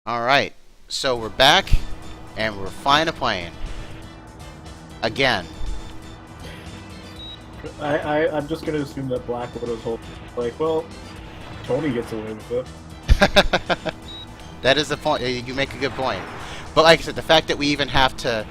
Alright, so we're back, and we're flying a plane. Again. I'm just gonna assume that Black Widow's whole well, Tony gets away with it. That is the point. You make a good point. But like I said, the fact that we even have to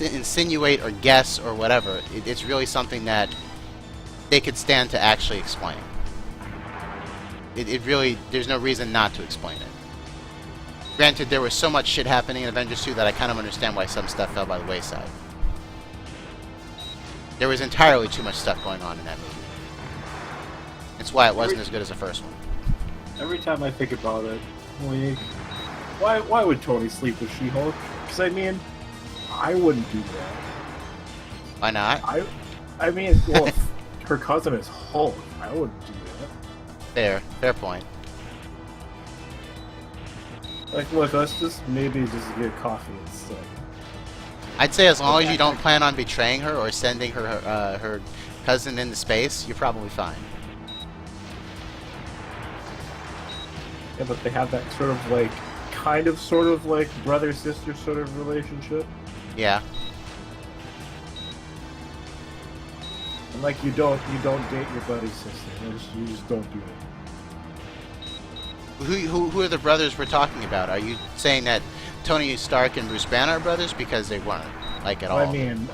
insinuate or guess or whatever, it's really something that they could stand to actually explain. It really, there's no reason not to explain it. Granted, there was so much shit happening in Avengers 2 that I kind of understand why some stuff fell by the wayside. There was entirely too much stuff going on in that movie. It's why it wasn't as good as the first one. Every time I think about it, why would Tony sleep with She-Hulk? Because I mean, I wouldn't do that. Why not? I mean, well, if her cousin is Hulk, I wouldn't do that. Fair point. Like, look, let's just maybe just get coffee and stuff. I'd say as long as you don't plan on betraying her or sending her cousin into space, you're probably fine. Yeah, but they have that sort of like, sort of like brother-sister sort of relationship. Yeah. And like, you don't date your buddy's sister. You just don't do it. Who are the brothers we're talking about? Are you saying that Tony Stark and Bruce Banner are brothers? Because they weren't, like, at all. I mean,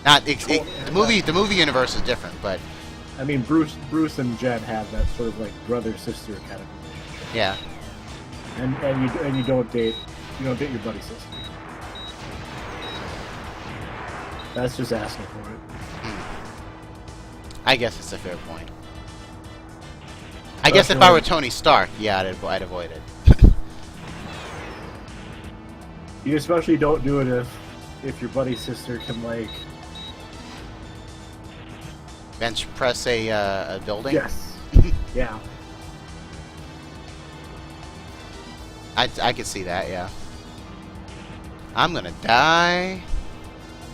not the movie universe is different, but I mean, Bruce and Jen have that sort of like brother-sister kind of relationship. Yeah. And you don't date your buddy's sister. That's just asking for it. I guess it's a fair point. I guess if I were Tony Stark, yeah, I'd avoid it. You especially don't do it if your buddy's sister can, like, bench press a building. Yes. Yeah. I could see that. Yeah. I'm gonna die.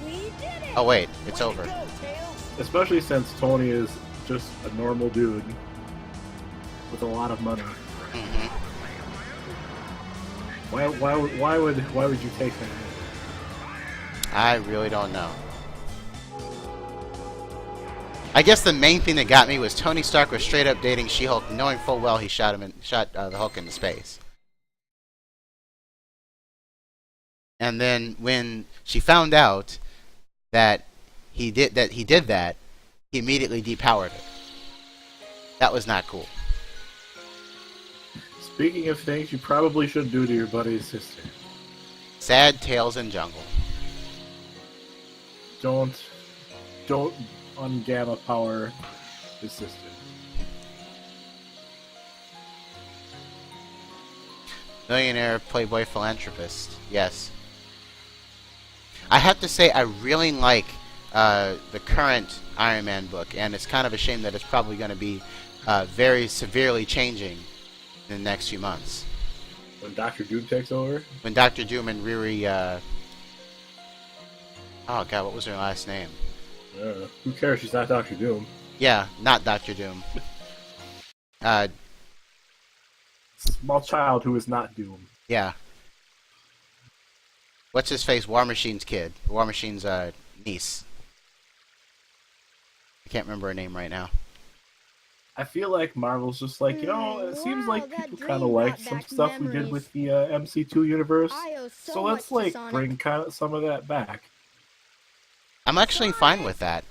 We did it. Oh wait, it's over. Go, Tails. Especially since Tony is just a normal dude with a lot of money. Mm-hmm. Why would you take that? I really don't know. I guess the main thing that got me was Tony Stark was straight up dating She-Hulk, knowing full well he shot the Hulk into space. And then when she found out that he did that, he immediately depowered it. That was not cool. Speaking of things you probably should do to your buddy's sister. Sad tales in jungle. Don't un-gamma power his sister. Millionaire playboy philanthropist. Yes. I have to say I really like the current Iron Man book, and it's kind of a shame that it's probably going to be very severely changing in the next few months. When Dr. Doom takes over? When Dr. Doom and Riri, oh god, what was her last name? Who cares? She's not Dr. Doom. Yeah, not Dr. Doom. Small child who is not Doom. Yeah. What's his face? War Machine's kid. War Machine's niece. I can't remember her name right now. I feel like Marvel's just like, it seems like people kind of like some stuff we did with the MC2 universe. So let's, like, bring kind of some of that back. I'm actually fine with that.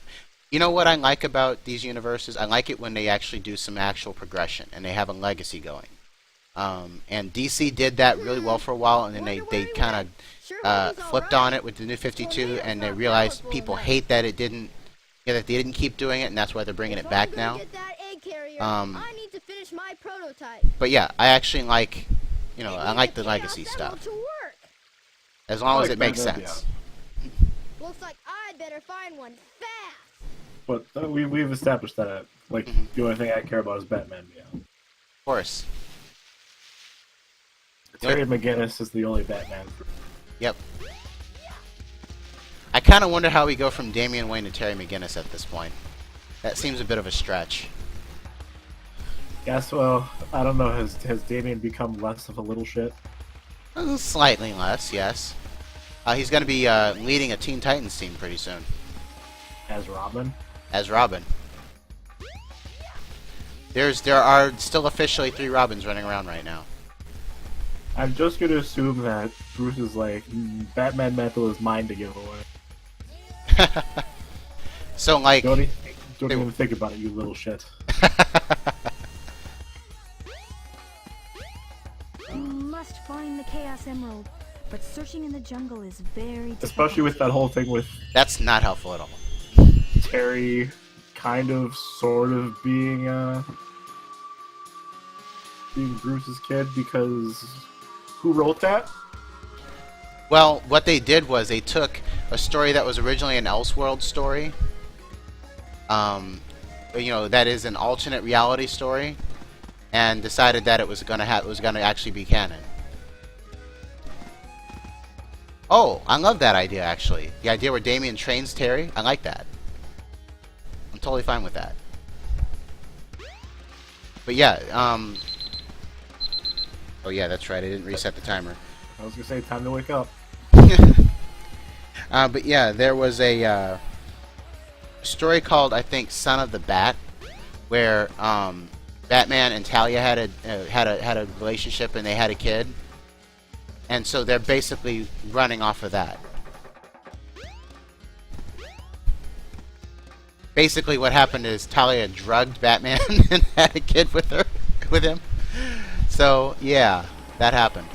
You know what I like about these universes? I like it when they actually do some actual progression and they have a legacy going. And DC did that really well for a while, and then they kind of flipped on it with the New 52, and they realized people hate that it didn't, that they didn't keep doing it, and that's why they're bringing it back now. I need to finish my prototype. But yeah, I actually like, I like the legacy stuff. As long as it makes sense. Looks like I'd better find one fast. But we've established that, like, the only thing I care about is Batman Beyond. Of course. Terry McGinnis is the only Batman. Yep. I kind of wonder how we go from Damian Wayne to Terry McGinnis at this point. That seems a bit of a stretch. Guess well, I don't know. Has Damien become less of a little shit? Slightly less, yes. He's going to be leading a Teen Titans team pretty soon. As Robin? As Robin. There are still officially 3 Robins running around right now. I'm just gonna assume that Bruce is like, Batman Mental is mine to give away. So, like... Don't even think about it, you little shit. You must find the Chaos Emerald, but searching in the jungle is very difficult. Especially with that whole thing with That's not helpful at all. Terry kind of, sort of being Bruce's kid, because who wrote that? Well, what they did was they took a story that was originally an Elseworld story, that is an alternate reality story, and decided that it was gonna actually be canon. Oh, I love that idea actually. The idea where Damien trains Terry, I like that. I'm totally fine with that. But yeah, oh yeah, that's right. I didn't reset the timer. I was gonna say, time to wake up. But yeah, there was a story called, I think, Son of the Bat, where Batman and Talia had a relationship and they had a kid, and so they're basically running off of that. Basically, what happened is Talia drugged Batman and had a kid with him. So yeah, that happened.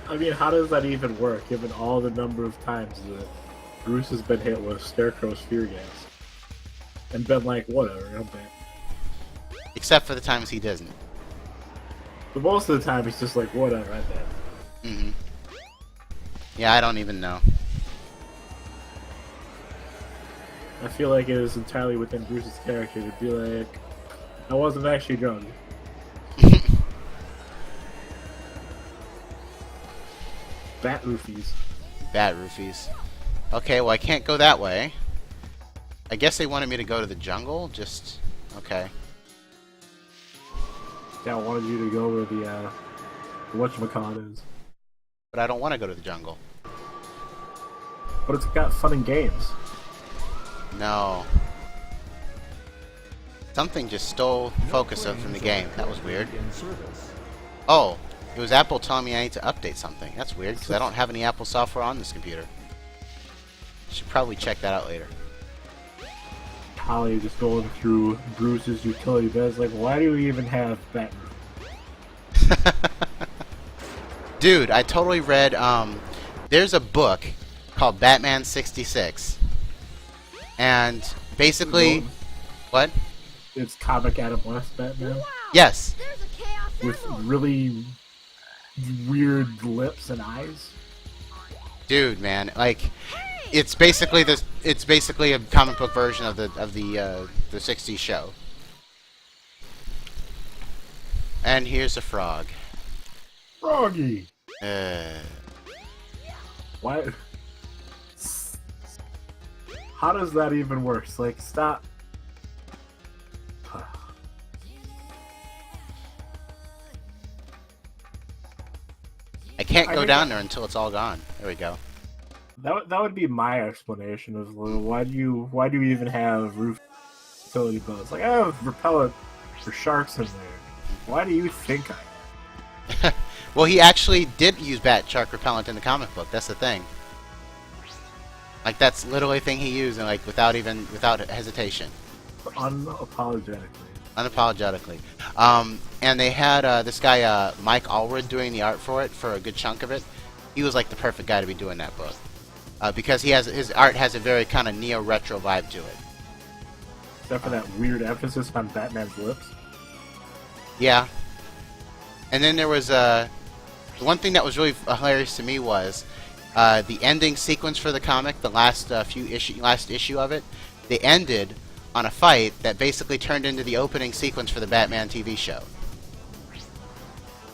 I mean, how does that even work, given all the number of times that Bruce has been hit with Scarecrow's fear gas? And been like, whatever, I'm back. Except for the times he doesn't. But most of the time, he's just like, whatever, I'm dead. Mm-hmm. Yeah, I don't even know. I feel like it is entirely within Bruce's character to be like, I wasn't actually drunk. Bat roofies. Bat roofies. Okay, well I can't go that way. I guess they wanted me to go to the jungle, just... okay. Yeah, I wanted you to go where the, whatchamacallit is. But I don't want to go to the jungle. But it's got fun and games. No. Something just stole focus from the game. That was weird. Oh, it was Apple telling me I need to update something. That's weird, because I don't have any Apple software on this computer. Should probably check that out later. Holly just going through Bruce's utility beds, like, why do we even have Batman? Dude, I totally read, there's a book called Batman 66. And basically... What? It's comic Adam West Batman. Wow, Yes. there's a chaos With emerald. really weird lips and eyes. Dude, man, like... It's basically this. It's basically a comic book version of the 60s show. And here's a frog. Froggy! Uh, Why? How does that even work? It's like, stop. I can't I go mean, down there until it's all gone. There we go. That would be my explanation of why do you even have roof utility boats? Like, I have repellent for sharks in there. Why do you think I? Well, he actually did use bat shark repellent in the comic book. That's the thing. Like, that's literally the thing he used, and like without hesitation, Unapologetically. unapologetically. And they had this guy Mike Allred doing the art for it for a good chunk of it. He was like the perfect guy to be doing that book. Because his art has a very kind of neo-retro vibe to it. Except for that weird emphasis on Batman's lips. Yeah. And then there was the one thing that was really hilarious to me was the ending sequence for the comic, the last issue of it. They ended on a fight that basically turned into the opening sequence for the Batman TV show.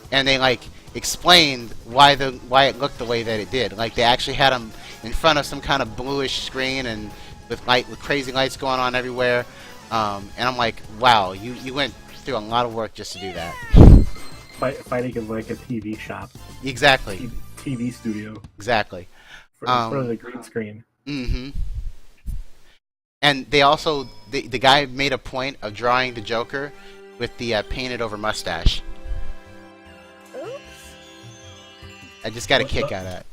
And they like explained why it looked the way that it did. Like they actually had him in front of some kind of bluish screen and with crazy lights going on everywhere. And I'm like, wow, you went through a lot of work just to do that. Fighting in like a TV shop, Exactly. TV studio, Exactly. in front of the green screen. Mm-hmm. And they also, the guy made a point of drawing the Joker with the painted over mustache. Oops. I just got a kick out of that.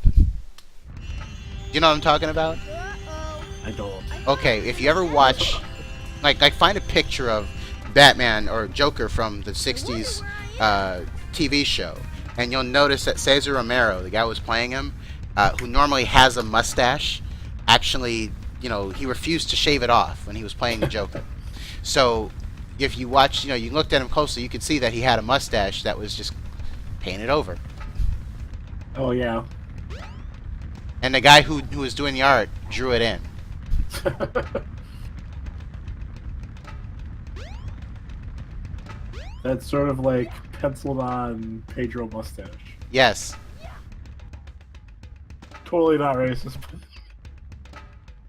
You know what I'm talking about? Uh-oh. I don't. Okay, if you ever watch, like find a picture of Batman or Joker from the 60s TV show, and you'll notice that Cesar Romero, the guy who was playing him, who normally has a mustache, actually, you know, he refused to shave it off when he was playing the Joker. So, if you watch, you know, you looked at him closely, you could see that he had a mustache that was just painted over. Oh yeah. And the guy who was doing the art drew it in. That's sort of like penciled on Pedro mustache. Yes. Totally not racist.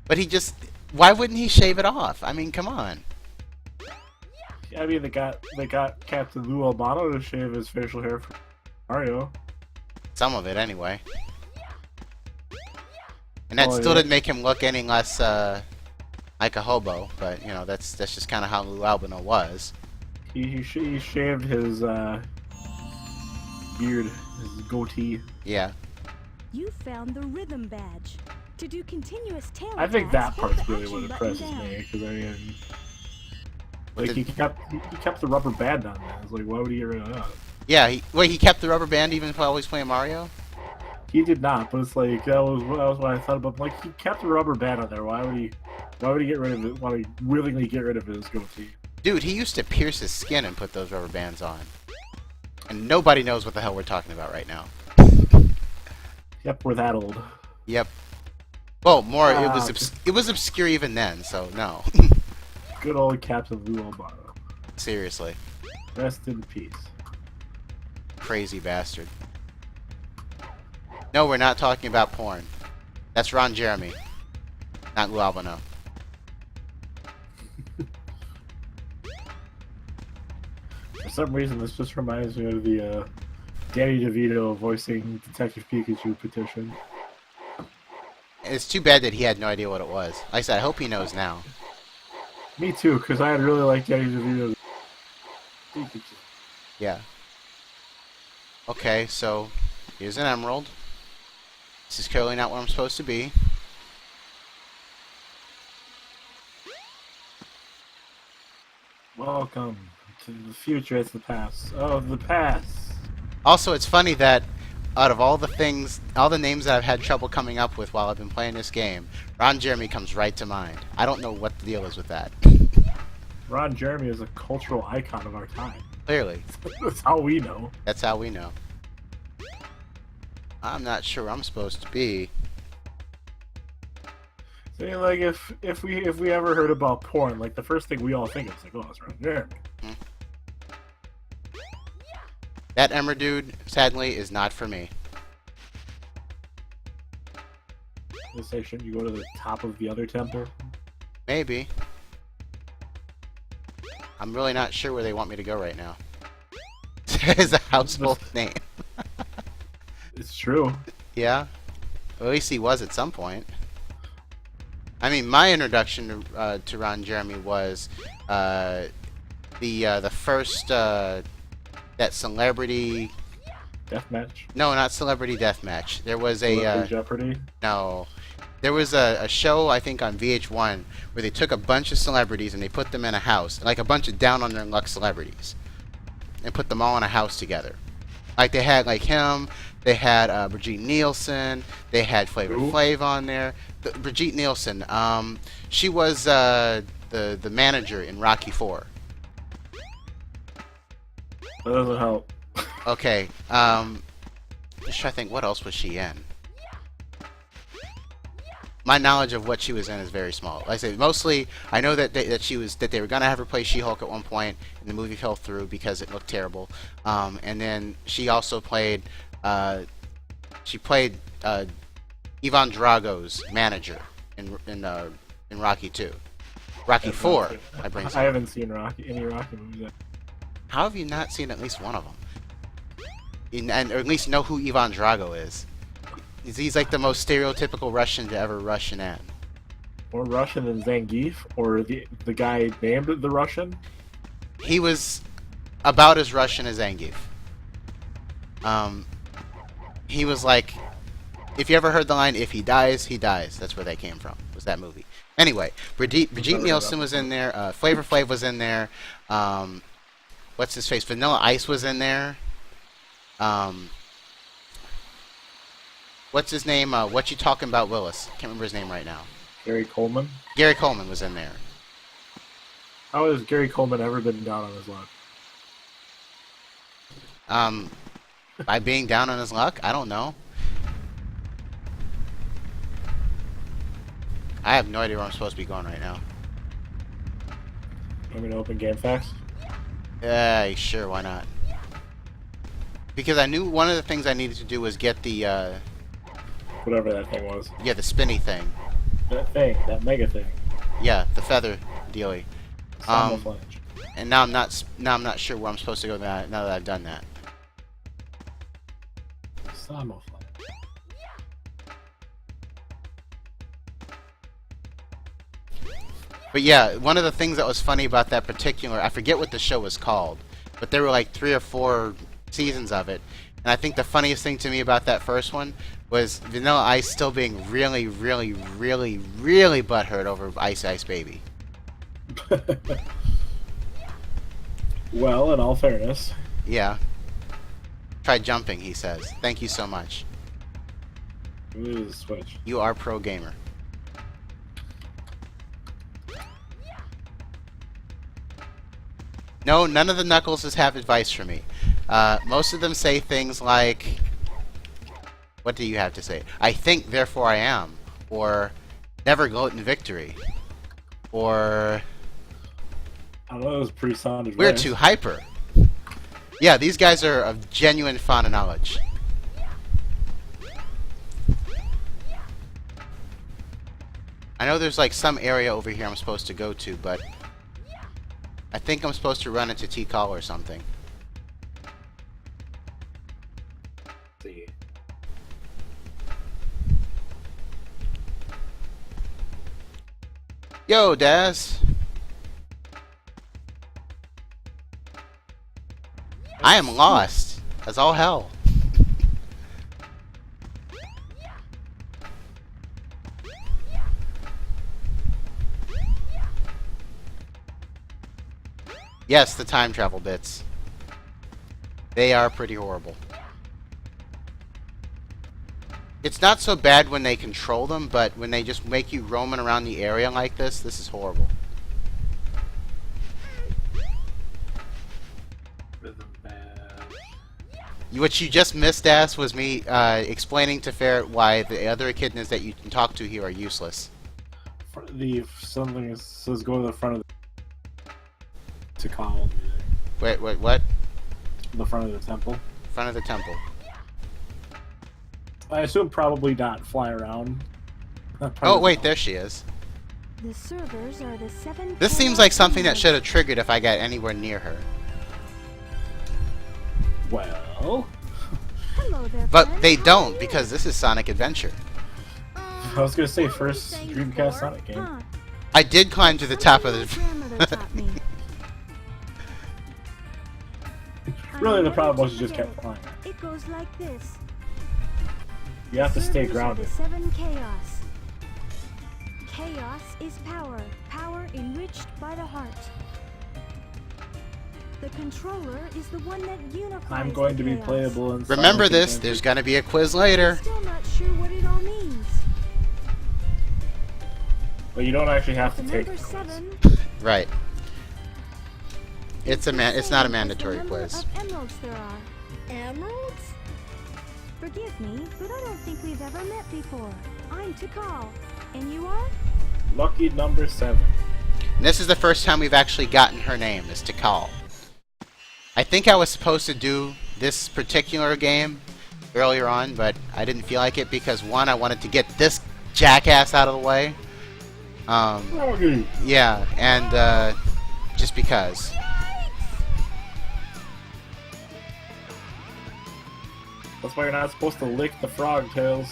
But he just, why wouldn't he shave it off? I mean, come on. I mean, they got Captain Lou Albano to shave his facial hair for Mario. Some of it, anyway. And that Oh, still yeah. didn't make him look any less like a hobo. But you know, that's just kind of how Lou Albano was. He shaved his beard, his goatee. Yeah. You found the rhythm badge. To do continuous tail I think attacks, that hold part's the really what action button impresses down. me, because I mean, like he kept the rubber band on there. It's like, why would he get rid of that? Yeah. He kept the rubber band even while he was playing Mario. He did not, but it's like that was what I thought about. Like he kept the rubber band on there. Why would he get rid of it? Why would he willingly get rid of his goatee? Dude, he used to pierce his skin and put those rubber bands on. And nobody knows what the hell we're talking about right now. Yep, we're that old. Yep. Well, more it Ah. was obscure even then, so no. Good old Captain Lou Albano. Seriously. Rest in peace. Crazy bastard. No, we're not talking about porn. That's Ron Jeremy. Not Lou Albano. For some reason, this just reminds me of the Danny DeVito voicing Detective Pikachu petition. It's too bad that he had no idea what it was. Like I said, I hope he knows now. Me too, because I really like Danny DeVito. Pikachu. Yeah. Okay, so here's an emerald. This is clearly not where I'm supposed to be. Welcome to the future. It's the past. Oh, the past. Also, it's funny that out of all the things, all the names that I've had trouble coming up with while I've been playing this game, Ron Jeremy comes right to mind. I don't know what the deal is with that. Ron Jeremy is a cultural icon of our time. Clearly. That's how we know. That's how we know. I'm not sure where I'm supposed to be. See, like if we ever heard about porn, like the first thing we all think is like, oh, it's Ron Jeremy. That Emmer dude, sadly, is not for me. They say, shouldn't you go to the top of the other temple? Maybe. I'm really not sure where they want me to go right now. It's a household name. It's true. Yeah? Well, at least he was at some point. I mean, my introduction to Ron Jeremy was the first that celebrity. Deathmatch. No, not celebrity deathmatch. There was Celebrity a Jeopardy. no. There was a show, I think, on VH1 where they took a bunch of celebrities and they put them in a house, like a bunch of down on their luck celebrities, and put them all in a house together. Like they had like him, they had Brigitte Nielsen, they had Flavor Who? Flav on there. Brigitte Nielsen, she was the manager in Rocky IV. That doesn't help. Okay, just trying to think, what else was she in? My knowledge of what she was in is very small. Like I say, mostly I know that they were gonna have her play She-Hulk at one point, and the movie fell through because it looked terrible. And then she also played Ivan Drago's manager in Rocky 2. Rocky 4. My brain's I haven't seen any Rocky movies yet. How have you not seen at least one of them? Or at least know who Ivan Drago is. He's like the most stereotypical Russian to ever rush an ad. More Russian than Zangief, or the guy named the Russian? He was about as Russian as Zangief. He was like, if you ever heard the line, "If he dies, he dies." That's where that came from. Was that movie? Anyway, Brigitte Nielsen was in there. Flavor Flav was in there. What's his face? Vanilla Ice was in there. What's his name? What you talking about, Willis? Can't remember his name right now. Gary Coleman? Gary Coleman was in there. How has Gary Coleman ever been down on his luck? By being down on his luck? I don't know. I have no idea where I'm supposed to be going right now. Want me to open Game Facts? Sure, why not? Because I knew one of the things I needed to do was get the, Whatever that thing was. yeah, the spinny thing. That mega thing. Yeah, the feather dealy. Simulflange. And now I'm not sure where I'm supposed to go now that I've done that. Simulflange. But yeah, one of the things that was funny about that particular, I forget what the show was called, but there were like 3 or 4 seasons of it. And I think the funniest thing to me about that first one was Vanilla Ice still being really, really, really, really butthurt over Ice Ice Baby. Well, in all fairness. Yeah. Try jumping, he says. Thank you so much. Ooh, switch. You are pro gamer. No, none of the Knuckleses have advice for me. Most of them say things like, what do you have to say? I think, therefore I am. Or, never gloat in victory. Or, I don't know, it was pretty sounded. we're too hyper. Yeah, these guys are of genuine fun and knowledge. I know there's like some area over here I'm supposed to go to, but I think I'm supposed to run into Tikal or something. See. Yo, Daz. I am lost, as all hell. Yes, the time travel bits. They are pretty horrible. It's not so bad when they control them, but when they just make you roaming around the area like this is horrible. What you just missed, Ass, was me explaining to Ferret why the other echidnas that you can talk to here are useless. Something says go to the front of the Tikal. Wait, what? The front of the temple. Front of the temple. I assume probably not fly around. Oh, wait, there she is. The servers are the 7. This seems like something that should have triggered if I got anywhere near her. Well, Hello there, But friend. they How don't, are because this is Sonic Adventure. I was gonna say first Dreamcast Sonic game. Huh. I did climb to the top of My grandmother the... taught me. Really, the I'm problem was ready you just to kept flying. It goes like this. You have to stay Servers are grounded. The 7 chaos. Chaos is power. Power enriched by the heart. The controller is the one that unifies I'm going the to be chaos. playable in Remember Sonic this, Adventure. there's gonna be a quiz later. Still not sure what it all means. But you don't actually have The to take number the quiz. 7. Right. It's not a Same as the mandatory number quiz. of emeralds there are. Emeralds? Forgive me, but I don't think we've ever met before. I'm Tikal, and you are? Lucky number 7. And this is the first time we've actually gotten her name, is Tikal. I think I was supposed to do this particular game earlier on, but I didn't feel like it because, one, I wanted to get this jackass out of the way. Okay. Yeah, and just because. That's why you're not supposed to lick the frog, Tails.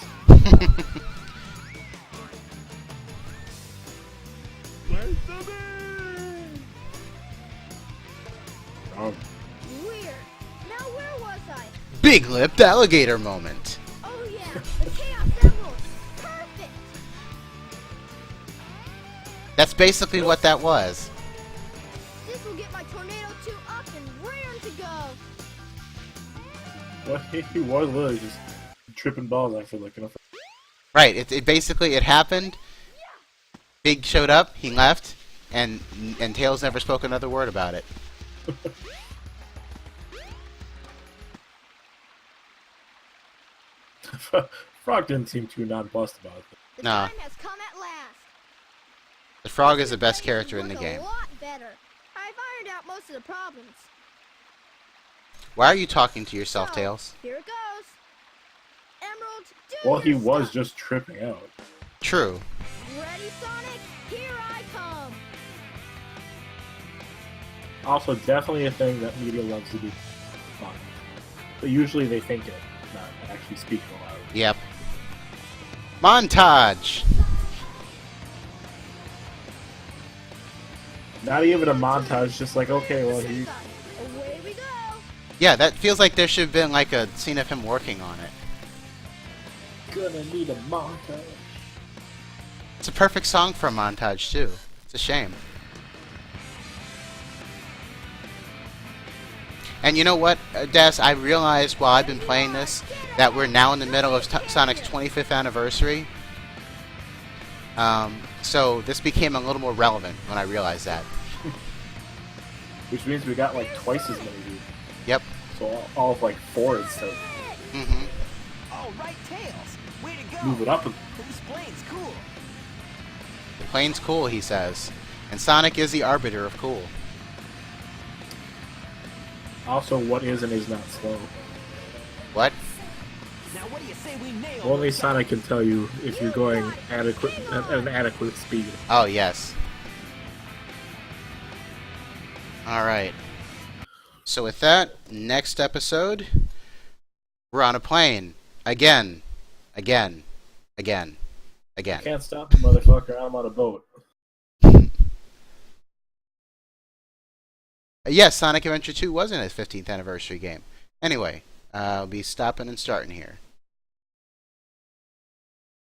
Where's the man? Oh. Weird. Now where was I? Big-lipped alligator moment. Oh yeah, the Chaos Emerald. Perfect. That's basically what that was. This will get my Tornado 2 up and raring to go. Well, he was literally just tripping balls after looking up. Right. It basically it happened. Big showed up. He left, and Tails never spoke another word about it. Frog didn't seem too nonplussed about it. The No. time has come at last. The frog is the best character in the Look game. A lot better. I've ironed out most of the problems. Why are you talking to yourself, So, Tails? Here it goes. Emerald, do Well, he your was stuff. just tripping out. True. Ready, Sonic? Here I come. Also, definitely a thing that media loves to do. Fun. But usually they think it, not actually speak it aloud. Yep. Montage. Not even a montage, just like, okay, well, he... Away we go. Yeah, that feels like there should have been like a scene of him working on it. Gonna need a montage. It's a perfect song for a montage too. It's a shame. And you know what, Des? I realized while I've been playing this that we're now in the middle of Sonic's 25th anniversary. So this became a little more relevant when I realized that. Which means we got like twice as many views. Yep. So all of like 4 instead of Mm-hmm. All right, Tails. Way to go. move it up. This plane's cool. The plane's cool, he says. And Sonic is the arbiter of cool. Also, what is and is not slow. What? Now, what do you say we nail Only this? Sonic can tell you if you're going at an adequate speed. Oh, yes. Alright. So with that, next episode, we're on a plane. Again. Again. Again. Again. Can't stop the motherfucker, I'm on a boat. Yes, Sonic Adventure 2 wasn't its 15th anniversary game. Anyway, I'll be stopping and starting here.